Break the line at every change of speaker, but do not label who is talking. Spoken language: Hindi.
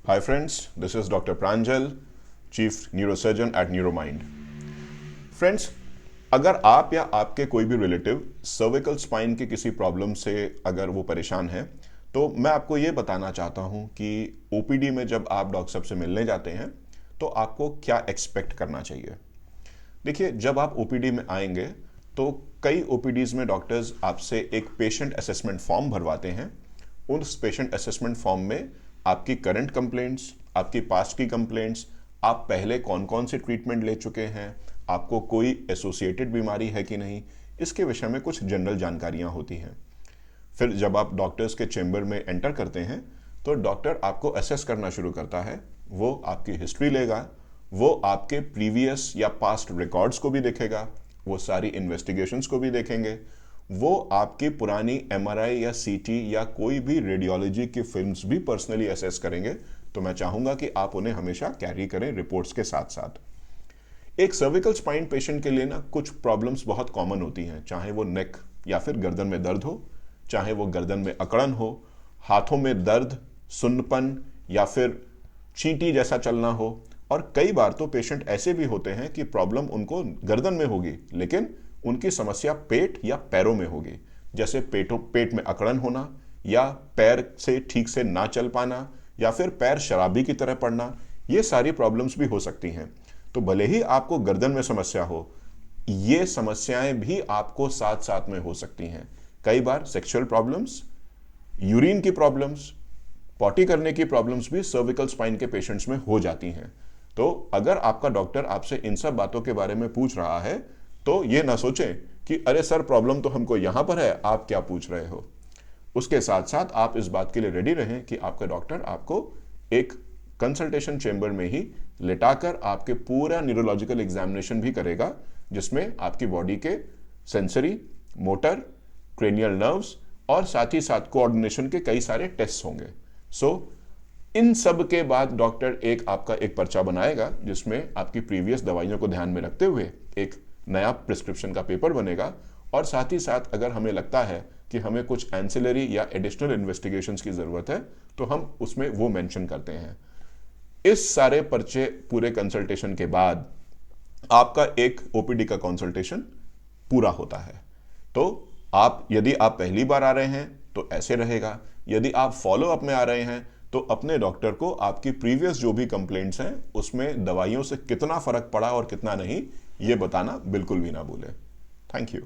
Hi friends, this is Dr. Pranjal, Chief Neurosurgeon at NeuroMind. Friends, अगर आप या आपके कोई भी रिलेटिव सर्विकल स्पाइन की किसी प्रॉब्लम से अगर वो परेशान है, तो मैं आपको ये बताना चाहता हूँ कि ओपीडी में जब आप डॉक्टर साहब से मिलने जाते हैं तो आपको क्या एक्सपेक्ट करना चाहिए। देखिए, जब आप ओपीडी में आएंगे तो कई ओपीडीज में डॉक्टर्स आपसे एक पेशेंट असेसमेंट फॉर्म भरवाते हैं। उस पेशेंट असेसमेंट फॉर्म में आपकी करंट कंप्लेंट्स, आपकी पास्ट की कंप्लेंट्स, आप पहले कौन कौन से ट्रीटमेंट ले चुके हैं, आपको कोई एसोसिएटेड बीमारी है कि नहीं, इसके विषय में कुछ जनरल जानकारियां होती हैं। फिर जब आप डॉक्टर्स के चेंबर में एंटर करते हैं तो डॉक्टर आपको असेस करना शुरू करता है। वो आपकी हिस्ट्री लेगा, वो आपके प्रीवियस या पास्ट रिकॉर्ड्स को भी देखेगा, वो सारी इन्वेस्टिगेशंस को भी देखेंगे, वो आपकी पुरानी एमआरआई या सीटी या कोई भी रेडियोलॉजी की फिल्म्स भी पर्सनली असेस करेंगे। तो मैं चाहूंगा कि आप उन्हें हमेशा कैरी करें रिपोर्ट्स के साथ साथ। एक सर्विकल स्पाइन पेशेंट के लिए ना कुछ प्रॉब्लम्स बहुत कॉमन होती हैं, चाहे वो नेक या फिर गर्दन में दर्द हो, चाहे वो गर्दन में अकड़न हो, हाथों में दर्द, सुन्नपन या फिर चींटी जैसा चलना हो। और कई बार तो पेशेंट ऐसे भी होते हैं कि प्रॉब्लम उनको गर्दन में होगी लेकिन उनकी समस्या पेट या पैरों में होगी, जैसे पेट में अकड़न होना, या पैर से ठीक से ना चल पाना, या फिर पैर शराबी की तरह पड़ना। ये सारी प्रॉब्लम्स भी हो सकती हैं। तो भले ही आपको गर्दन में समस्या हो, ये समस्याएं भी आपको साथ साथ में हो सकती हैं। कई बार सेक्सुअल प्रॉब्लम्स, यूरिन की प्रॉब्लम्स, पॉटी करने की प्रॉब्लम्स भी सर्विकल स्पाइन के पेशेंट्स में हो जाती हैं। तो अगर आपका डॉक्टर आपसे इन सब बातों के बारे में पूछ रहा है तो ये ना सोचें कि अरे सर, प्रॉब्लम तो हमको यहां पर है, आप क्या पूछ रहे हो। उसके साथ साथ आप इस बात के लिए रेडी रहें कि आपका डॉक्टर आपको एक कंसल्टेशन चेंबर में ही लेटाकर आपके पूरा न्यूरोलॉजिकल एग्जामिनेशन भी करेगा, जिसमें आपकी बॉडी के सेंसरी, मोटर, क्रेनियल नर्व्स और साथ ही साथ कोऑर्डिनेशन के कई सारे टेस्ट होंगे। इन सब के बाद डॉक्टर आपका एक पर्चा बनाएगा जिसमें आपकी प्रीवियस दवाइयों को ध्यान में रखते हुए एक नया प्रिस्क्रिप्शन का पेपर बनेगा। और साथ ही साथ अगर हमें लगता है कि हमें कुछ एंसिलरी या एडिशनल इन्वेस्टिगेशंस की जरूरत है तो हम उसमें वो मेंशन करते हैं। इस सारे पर्चे पूरे कंसल्टेशन के बाद आपका एक ओपीडी का कंसल्टेशन पूरा होता है। तो यदि आप पहली बार आ रहे हैं तो ऐसे रहेगा, यदि आप फॉलो अप में आ रहे हैं तो अपने डॉक्टर को आपकी प्रीवियस जो भी कंप्लेंट्स हैं उसमें दवाइयों से कितना फर्क पड़ा और कितना नहीं, ये बताना बिल्कुल भी ना भूलें। Thank you.